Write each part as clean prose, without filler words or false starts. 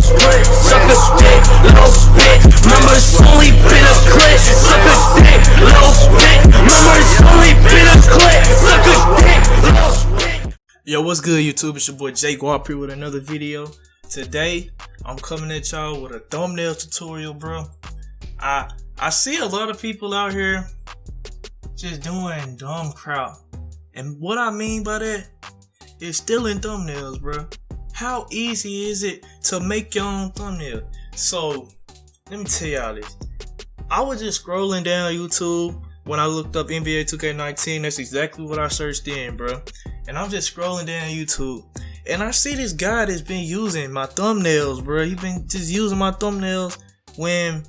split, suck a dick, little spit. Remember it's only been a clip, suck a dick, little spit. Remember it's only been a clip, suck a dick, little spit. Yo, what's good, YouTube? It's your boy JayGuap here with another video. Today, I'm coming at y'all with a thumbnail tutorial, bro. I see a lot of people out here just doing dumb crap. And what I mean by that is stealing thumbnails, bro. How easy is it to make your own thumbnail? So, let me tell y'all this. I was just scrolling down YouTube when I looked up NBA 2K19. That's exactly what I searched in, bro. And I'm just scrolling down YouTube, and I see this guy that's been using my thumbnails, bro. He been just using my thumbnails when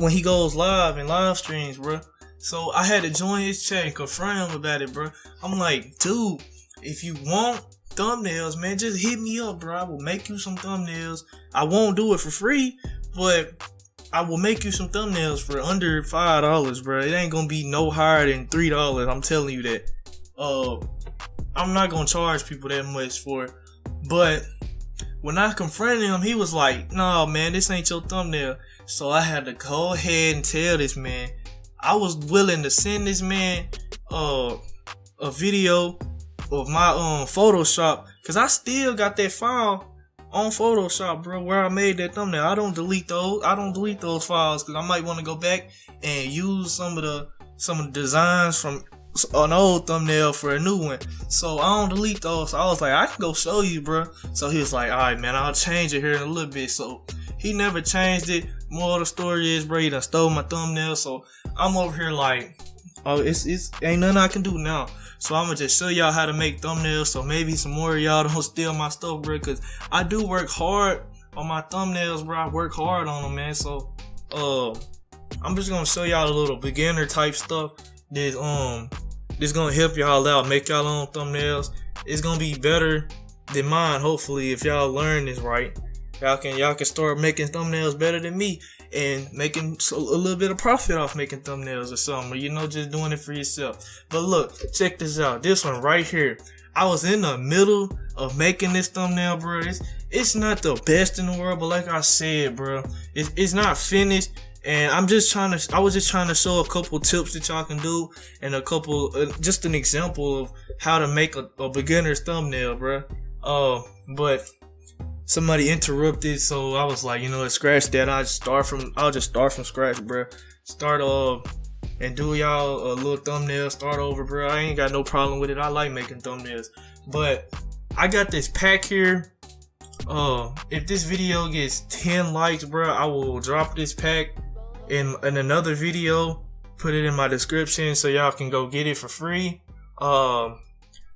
he goes live and live streams, bro. So I had to join his chat and confront him about it, bro. I'm like, dude, if you want thumbnails, man, just hit me up, bro. I will make you some thumbnails. I won't do it for free, but I will make you some thumbnails for under $5, bro. It ain't gonna be no higher than $3. I'm telling you that. I'm not gonna charge people that much for it. But when I confronted him, he was like, "Nah, man, this ain't your thumbnail." So I had to go ahead and tell this man. I was willing to send this man a video of my Photoshop, cause I still got that file on Photoshop, bro, where I made that thumbnail. I don't delete those files, cause I might want to go back and use some of the designs from an old thumbnail for a new one. So I don't delete those. So I was like, I can go show you, bro. So he was like, alright, man, I'll change it here in a little bit. So he never changed it. More of the story is, bro, he done stole my thumbnail. So I'm over here like, oh, it's ain't nothing I can do now. So I'm gonna just show y'all how to make thumbnails, so maybe some more of y'all don't steal my stuff, bro, cause I do work hard on my thumbnails, bro. I work hard on them, man. So I'm just gonna show y'all a little beginner type stuff this gonna help y'all out, make y'all own thumbnails. It's gonna be better than mine, hopefully, if y'all learn this right. Y'all can start making thumbnails better than me and making a little bit of profit off making thumbnails or something, or, you know, just doing it for yourself. But look, check this out. This one right here. I was in the middle of making this thumbnail, bro. It's not the best in the world, but like I said, bro, it's not finished. And I was just trying to show a couple tips that y'all can do, and a couple, just an example of how to make a beginner's thumbnail, bro. But somebody interrupted, so I was like, you know, scratch that. I'll just start from scratch, bro. Start and do y'all a little thumbnail. Start over, bro. I ain't got no problem with it. I like making thumbnails. But I got this pack here. If this video gets 10 likes, bro, I will drop this pack in another video. Put it in my description so y'all can go get it for free.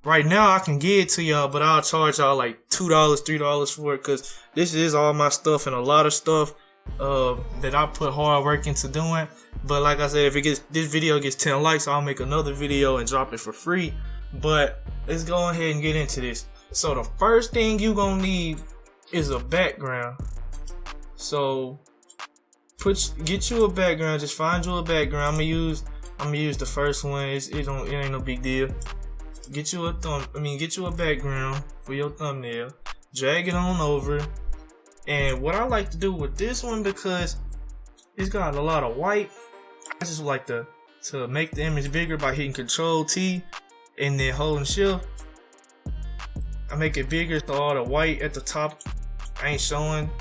Right now I can get it to y'all, but I'll charge y'all like $2, $3 for it, cause this is all my stuff and a lot of stuff that I put hard work into doing. But like I said, if this video gets 10 likes, I'll make another video and drop it for free. But let's go ahead and get into this. So the first thing you gonna need is a background. So get you a background. Just find you a background. I'm gonna use the first one. It ain't no big deal. Get you a background for your thumbnail. Drag it on over. And what I like to do with this one, because it's got a lot of white, I just like to make the image bigger by hitting Control T and then holding Shift. I make it bigger so all the white at the top ain't showing.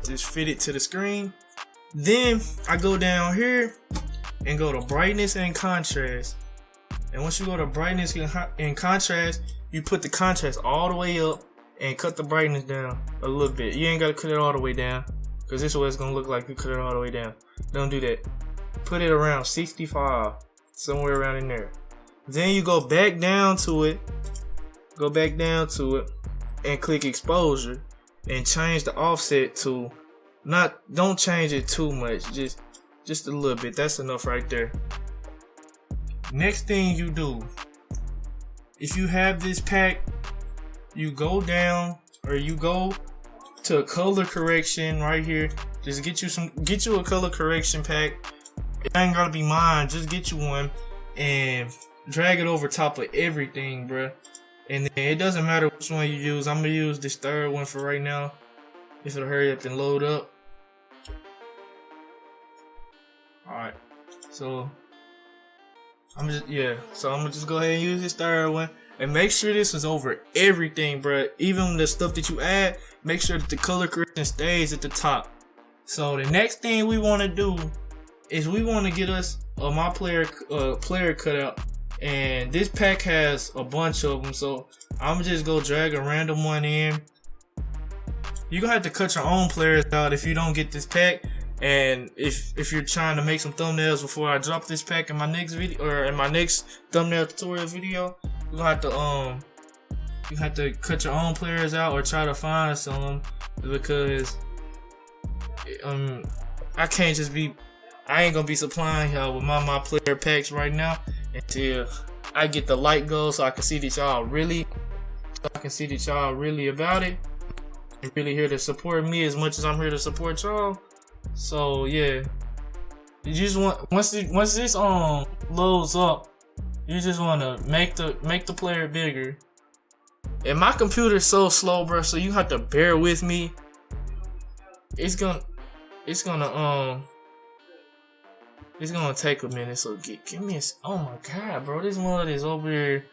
Just fit it to the screen. Then I go down here and go to brightness and contrast. And once you go to brightness and contrast, you put the contrast all the way up and cut the brightness down a little bit. You ain't gotta cut it all the way down, because this is what it's gonna look like. You cut it all the way down. Don't do that. Put it around 65, somewhere around in there. Then you go back down to it. And click exposure and change the offset to don't change it too much, just a little bit. That's enough right there. Next thing you do, if you have this pack, you go down, or you go to color correction right here. Just get you a color correction pack. It ain't gotta be mine, just get you one and drag it over top of everything, bruh. And then it doesn't matter which one you use. I'm gonna use this third one for right now. If it'll hurry up and load up. Alright. So I'm gonna just go ahead and use this third one. And make sure this is over everything, bro. Even the stuff that you add, make sure that the color correction stays at the top. So the next thing we want to do is we want to get us my player cutout, and this pack has a bunch of them. So I'm just go drag a random one in. You're gonna have to cut your own players out if you don't get this pack. And if you're trying to make some thumbnails before I drop this pack in my next video or in my next thumbnail tutorial video, you have to cut your own players out or try to find some, because I ain't gonna be supplying y'all with my player packs right now until I get the light goal, so I can see that y'all really about it and really here to support me as much as I'm here to support y'all. So yeah, you just want once this loads up, you just want to make the player bigger. And my computer's so slow, bro, so you have to bear with me. It's gonna take a minute. So give me oh my god, bro, this one is over here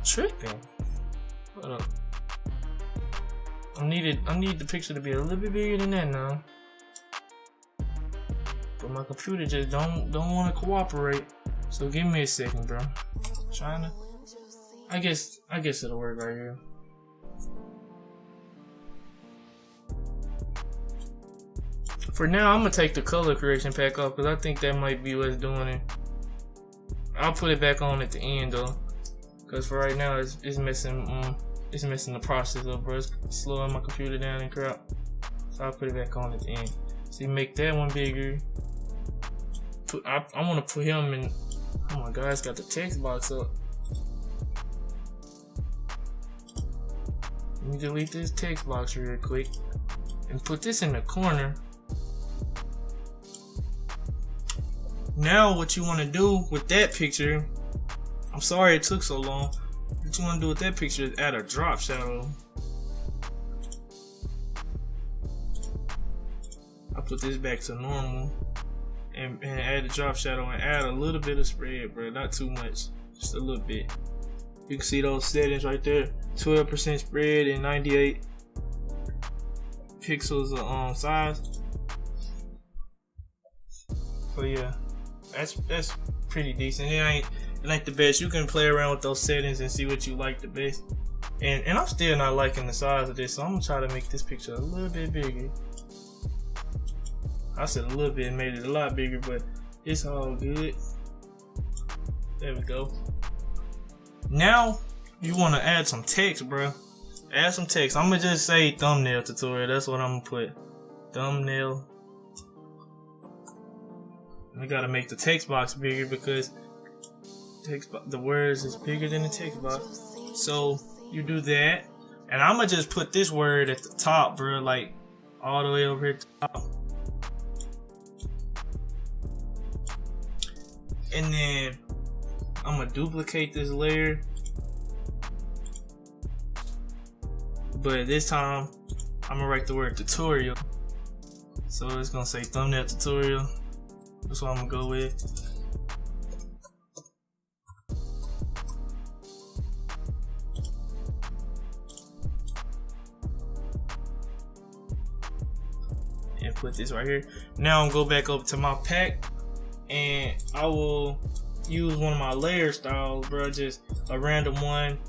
tripping. Hold up. I need the picture to be a little bit bigger than that now. But my computer just don't want to cooperate. So give me a second, bro. I guess it'll work right here. For now, I'm gonna take the color correction pack off because I think that might be what's doing it. I'll put it back on at the end though, because for right now it's messing the process up, bro. It's slowing my computer down and crap. So I'll put it back on at the end. So you make that one bigger. I want to put him in. Oh my god, it's got the text box up. Let me delete this text box real quick and put this in the corner. Now what you want to do with that picture, I'm sorry it took so long. What you want to do with that picture is add a drop shadow. I put this back to normal and add a drop shadow and add a little bit of spread, bro. Not too much, just a little bit. You can see those settings right there. 12% spread and 98 pixels of size. So yeah, that's pretty decent. It ain't the best. You can play around with those settings and see what you like the best. And I'm still not liking the size of this, so I'm gonna try to make this picture a little bit bigger. I said a little bit and made it a lot bigger, but it's all good. There we go. Now you want to add some text, bro. Add some text. I'm gonna just say thumbnail tutorial. That's what I'm gonna put. Thumbnail. We gotta make the text box bigger because the words is bigger than the text box. So you do that, and I'm gonna just put this word at the top, bro, like all the way over here at the top. And then I'm gonna duplicate this layer, but this time I'm gonna write the word tutorial. So it's gonna say thumbnail tutorial. That's what I'm gonna go with. And put this right here. Now I'm gonna go back up to my pack, and I will use one of my layer styles, bro, just a random one.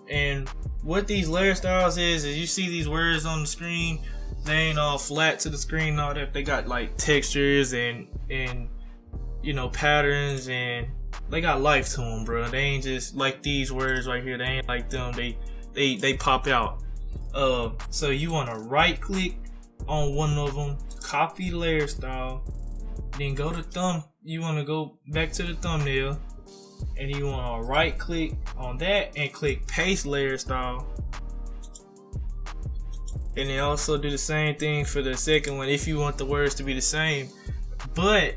And what these layer styles is you see these words on the screen, they ain't all flat to the screen and all that. They got like textures and you know, patterns, and they got life to them, bro. They ain't just like these words right here. They ain't like them. They pop out. So you want to right click on one of them, copy layer style, then go to you want to go back to the thumbnail, and you want to right click on that and click paste layer style. And then also do the same thing for the second one if you want the words to be the same. But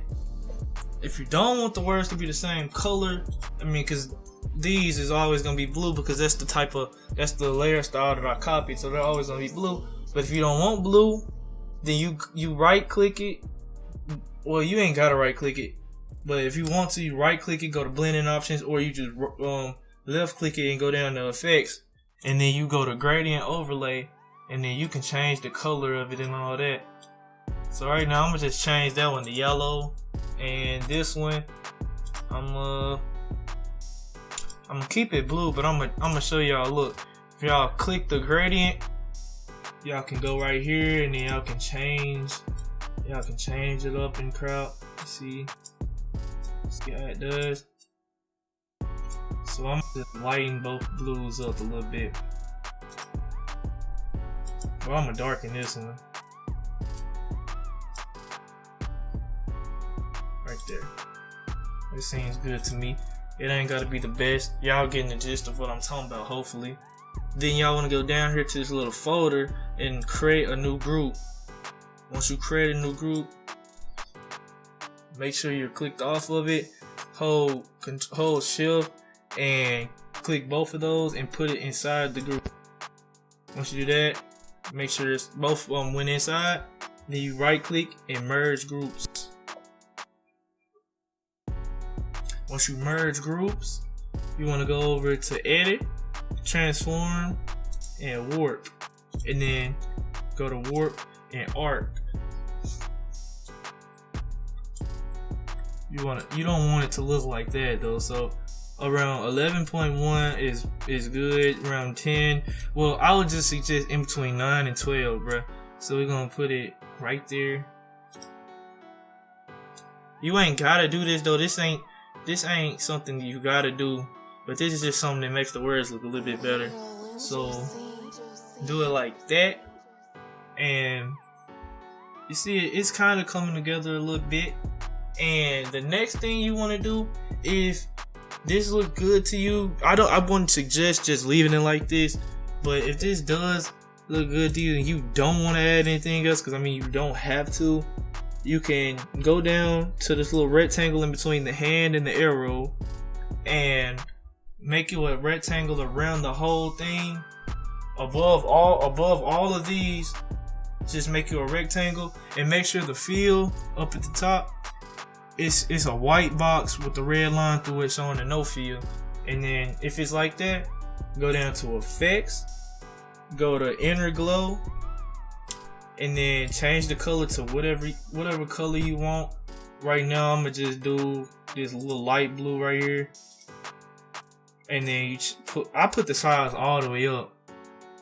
if you don't want the words to be the same color, I mean, because these is always gonna be blue because that's the layer style that I copied, so they're always gonna be blue. But if you don't want blue, then you right click it. Well, you ain't gotta right click it, but if you want to, you right click it, go to blending options, or you just left click it and go down to effects, and then you go to gradient overlay, and then you can change the color of it and all that. So right now I'm gonna just change that one to yellow, and this one I'm gonna keep it blue, but I'm gonna show y'all. Look, if y'all click the gradient, y'all can go right here, and then y'all can change it up in crowd. See how it does. So I'm just lighten both blues up a little bit. Well, I'm gonna darken this one right there. This seems good to me. It ain't gotta be the best. Y'all getting the gist of what I'm talking about, hopefully. Then y'all wanna go down here to this little folder and create a new group. Once you create a new group, make sure you're clicked off of it. Hold shift and click both of those and put it inside the group. Once you do that, make sure it's both of them went inside. Then you right click and merge groups. Once you merge groups, you want to go over to edit, transform, and warp, and then go to warp and arc. You don't want it to look like that though. So around 11.1 is good. Around 10, well, I would just suggest in between 9 and 12, bruh. So we're gonna put it right there. You ain't gotta do this though. This ain't something you gotta do, but this is just something that makes the words look a little bit better. So do it like that, and you see it's kind of coming together a little bit. And the next thing you want to do, if this look good to you, I wouldn't suggest just leaving it like this, but if this does look good to you and you don't want to add anything else, because I mean you don't have to, you can go down to this little rectangle in between the hand and the arrow and make you a rectangle around the whole thing. Above all of these, just make you a rectangle, and make sure the fill up at the top, it's a white box with the red line through it showing the no fill. And then if it's like that, go down to effects, go to inner glow, and then change the color to whatever color you want. Right now I'm gonna just do this little light blue right here, and then I put the size all the way up.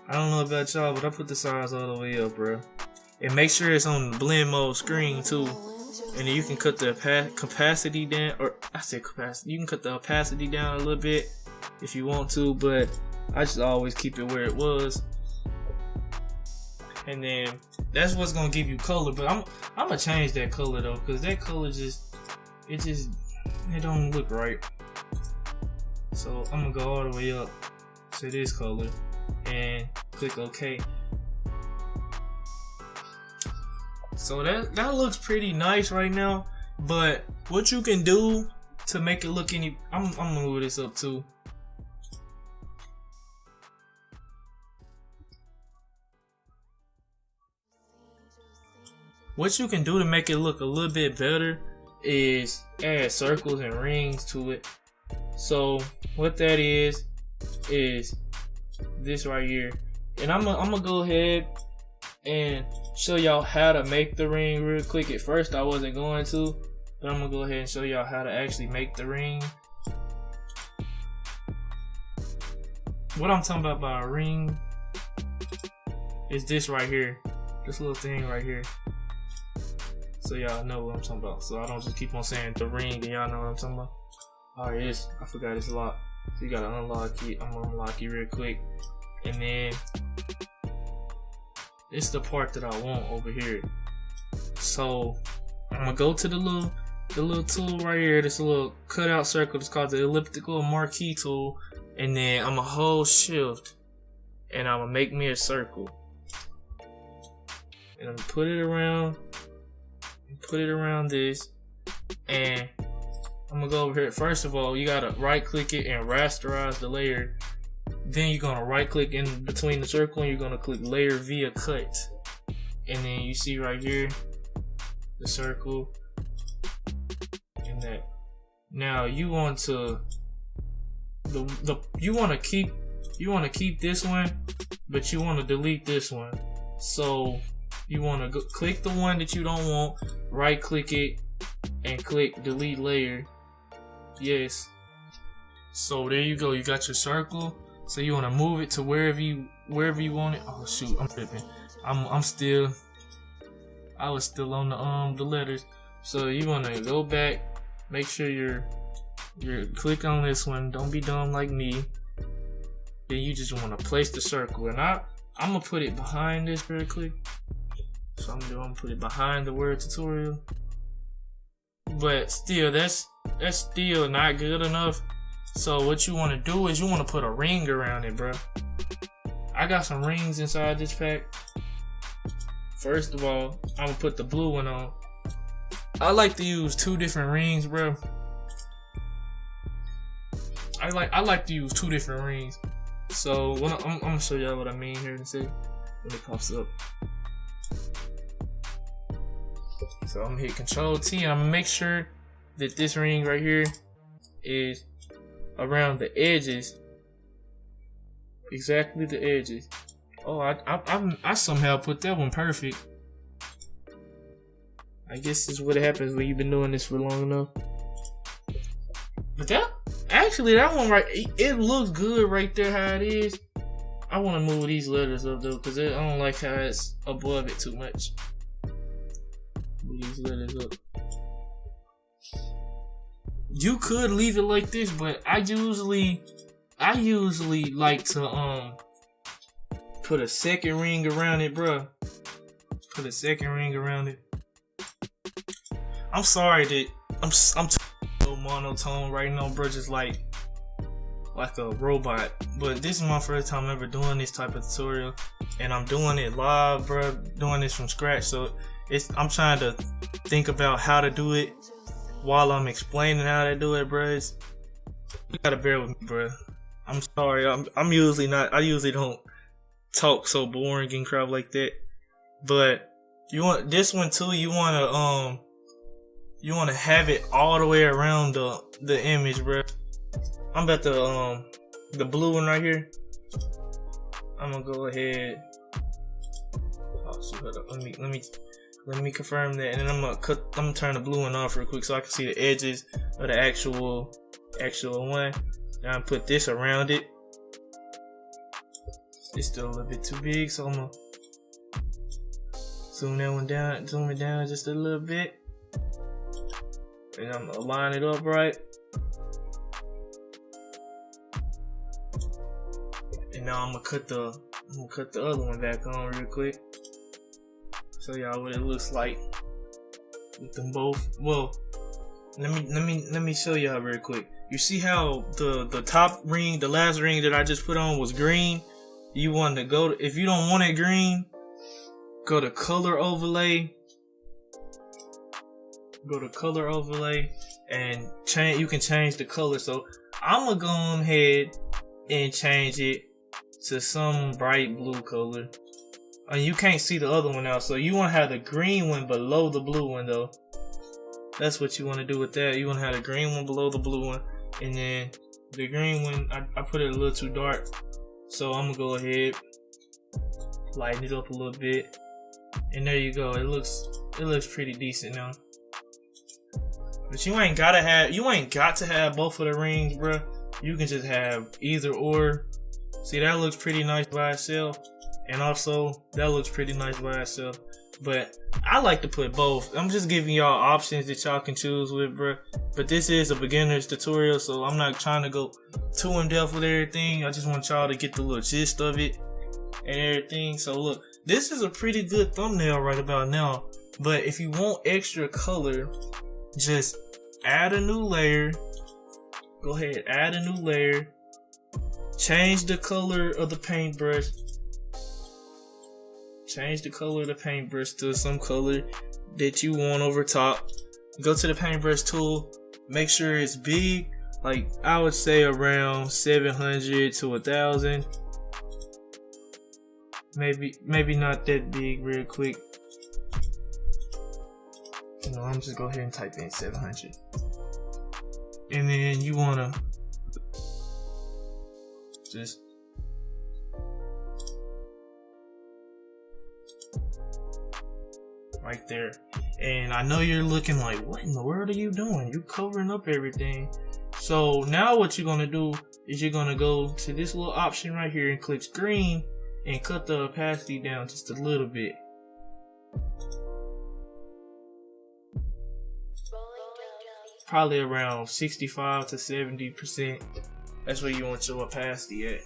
I don't know about y'all, but I put the size all the way up, bro. And make sure it's on the blend mode screen too. And then you can cut the capacity down, or I said capacity. You can cut the opacity down a little bit if you want to, but I just always keep it where it was. And then that's what's gonna give you color. But I'm gonna change that color though, because that color it don't look right. So I'm gonna go all the way up to this color and click OK. So that looks pretty nice right now. But what you can do to make it look I'm gonna move this up too. What you can do to make it look a little bit better is add circles and rings to it. So what that is this right here. And I'm gonna go ahead and show y'all how to make the ring real quick. At first I wasn't going to, but I'm gonna go ahead and show y'all how to actually make the ring. What I'm talking about by a ring is this right here, this little thing right here. So y'all know what I'm talking about, so I don't just keep on saying the ring and y'all know what I'm talking about. Alright, I forgot it's locked, so you gotta unlock it. I'm gonna unlock it real quick, and then it's the part that I want over here. So I'm gonna go to the little tool right here, this little cutout circle. It's called the elliptical marquee tool, and then I'm gonna hold shift and I'm gonna make me a circle, and I'm gonna put it around this, and I'm gonna go over here. First of all, you gotta right click it and rasterize the layer. Then you're gonna right click in between the circle and you're gonna click layer via cut. And then you see right here the circle and that. Now you want to you want to keep this one, but you want to delete this one. So you want to click the one that you don't want, right click it and click delete layer. Yes. So there you go. You got your circle. So you want to move it to wherever you want it. Oh shoot, I'm tripping. I was still on the letters. So you want to go back, make sure you're click on this one. Don't be dumb like me. Then you just want to place the circle, and I'm gonna put it behind this very quick. So I'm gonna put it behind the word tutorial. But still, that's still not good enough. So what you want to do is you want to put a ring around it, bro. I got some rings inside this pack. First of all, I'm gonna put the blue one on. I like to use 2 different rings, bro. I like to use 2 different rings. So I'm gonna show y'all what I mean here in a second when it pops up. So I'm gonna hit Control T and I'm gonna make sure that this ring right here is around the edges. Exactly the edges. Oh, I somehow put that one perfect. I guess this is what happens when you've been doing this for long enough. But that one right, it looks good right there how it is. I want to move these letters up though, because I don't like how it's above it too much. Move these letters up. You could leave it like this, but I usually like to put a second ring around it, bro. Put a second ring around it. I'm sorry that I'm so monotone right now, bro. Just like a robot. But this is my first time ever doing this type of tutorial, and I'm doing it live, bro. Doing this from scratch, so I'm trying to think about how to do it while I'm explaining how to do it, bro. You gotta bear with me, bro. I'm sorry. I'm usually not. I usually don't talk so boring and crap like that. But you want this one too. You wanna have it all the way around the image, bro. I'm about to the blue one right here. I'm gonna go ahead. Oh, so hold up. Let me confirm that, and then I'm gonna turn the blue one off real quick so I can see the edges of the actual one. Now I put this around it. It's still a little bit too big, so I'm gonna zoom it down just a little bit, and I'm gonna line it up right. And now I'm gonna cut the other one back on real quick. Show y'all what it looks like with them both. Well, let me show y'all real quick. You see how the top ring, the last ring that I just put on was green? You want to go to, if you don't want it green, go to color overlay. Go to color overlay and change. You can change the color. So I'm gonna go ahead and change it to some bright blue color. And you can't see the other one now, so you want to have the green one below the blue one though. That's what you want to do with that. You want to have the green one below the blue one, and then the green one, I put it a little too dark, so I'm gonna go ahead, lighten it up a little bit, and there you go. It looks pretty decent now. But you ain't got to have both of the rings, bro. You can just have either or. See, that looks pretty nice by itself, and also that looks pretty nice by itself. But I like to put both. I'm just giving y'all options that y'all can choose with, bro. But this is a beginner's tutorial, so I'm not trying to go too in depth with everything. I just want y'all to get the little gist of it and everything. So look, this is a pretty good thumbnail right about now. But if you want extra color, just add a new layer. Go ahead, add a new layer. Change the color of the paintbrush. Change the color of the paintbrush to some color that you want over top. Go to the paintbrush tool make sure it's big. Like I would say around 700 to 1,000. Maybe not that big real quick. No, I'm just go ahead and type in 700. And then you wanna just right there. And I know you're looking like, what in the world are you doing? You're covering up everything. So now what you're gonna do is you're gonna go to this little option right here and click screen and cut the opacity down just a little bit. Probably around 65 to 70%. That's where you want your opacity at.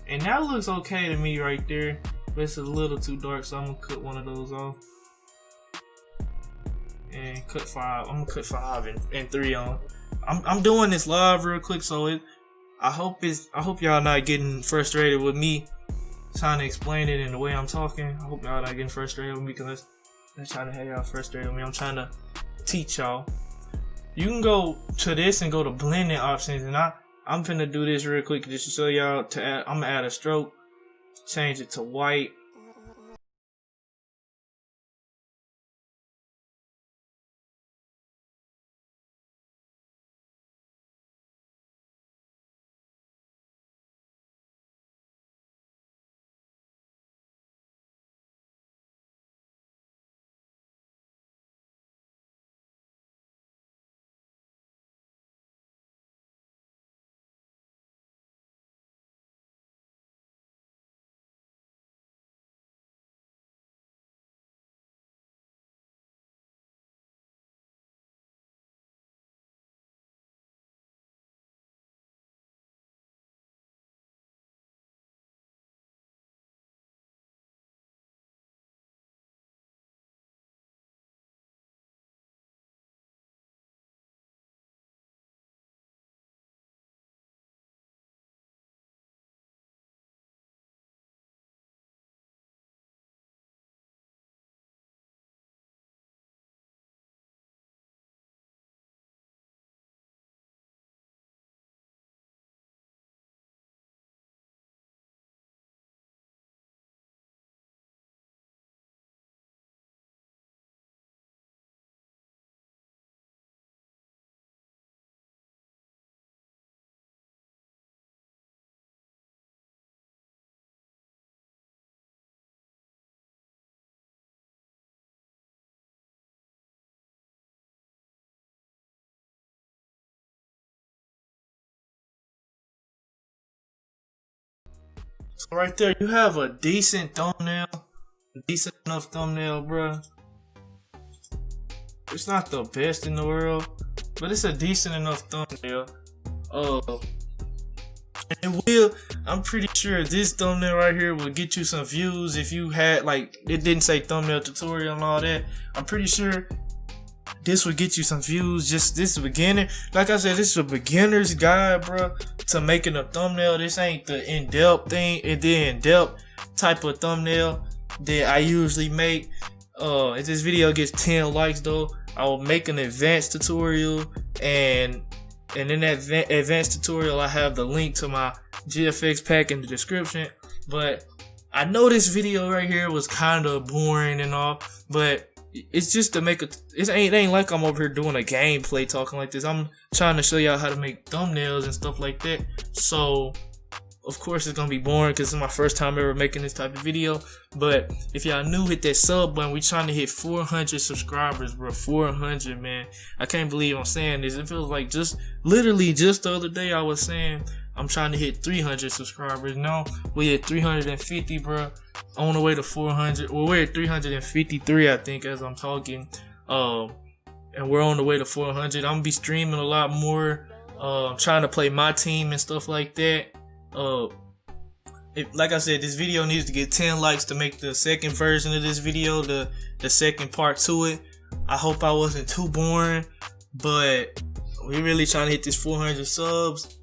And that looks okay to me right there, but it's a little too dark, so I'm gonna cut one of those off. And cut 5. I'm gonna cut 5 and 3 on. I'm doing this live real quick, so I hope y'all not getting frustrated with me trying to explain it in the way I'm talking. I hope y'all not getting frustrated with me, because that's trying to have y'all frustrated with me. I'm trying to teach y'all. You can go to this and go to blending options, and I'm finna do this real quick just to show y'all. I'm gonna add a stroke, change it to white. So right there, you have a decent thumbnail, decent enough thumbnail, bruh. It's not the best in the world, but it's a decent enough thumbnail. And I'm pretty sure this thumbnail right here will get you some views if you had, like, it didn't say thumbnail tutorial and all that. I'm pretty sure this would get you some views. Just this beginner, like I said, this is a beginner's guide, bro, to making a thumbnail. This ain't the in-depth thing, and the in-depth type of thumbnail that I usually make. If this video gets 10 likes though, I will make an advanced tutorial, and in that advanced tutorial I have the link to my GFX pack in the description. But I know this video right here was kind of boring and all, but it's just to make it ain't like I'm over here doing a gameplay talking like this. I'm trying to show y'all how to make thumbnails and stuff like that. So of course it's gonna be boring because it's my first time ever making this type of video. But if y'all new, hit that sub button. We trying to hit 400 subscribers, bro. 400, man. I can't believe I'm saying this. It feels like literally just the other day I was saying I'm trying to hit 300 subscribers. Now we at 350, bro. On the way to 400. Well, we're at 353, I think, as I'm talking. And we're on the way to 400. I'm gonna be streaming a lot more. Trying to play my team and stuff like that. Like I said, this video needs to get 10 likes to make the second version of this video, the second part to it. I hope I wasn't too boring, but we really trying to hit this 400 subs.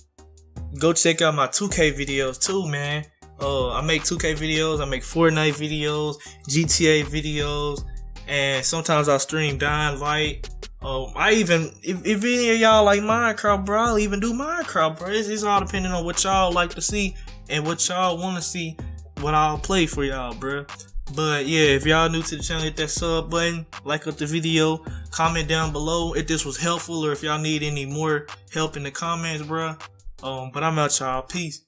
Go check out my 2K videos too, man. I make 2K videos, I make Fortnite videos, GTA videos, and sometimes I stream Dying Light. I even, if any of y'all like Minecraft, bro, I'll even do Minecraft, bro. It's all depending on what y'all like to see and what y'all want to see, what I'll play for y'all, bro. But yeah, if y'all new to the channel, hit that sub button, like up the video, comment down below if this was helpful or if y'all need any more help in the comments, bro. But I'm out, y'all. Peace.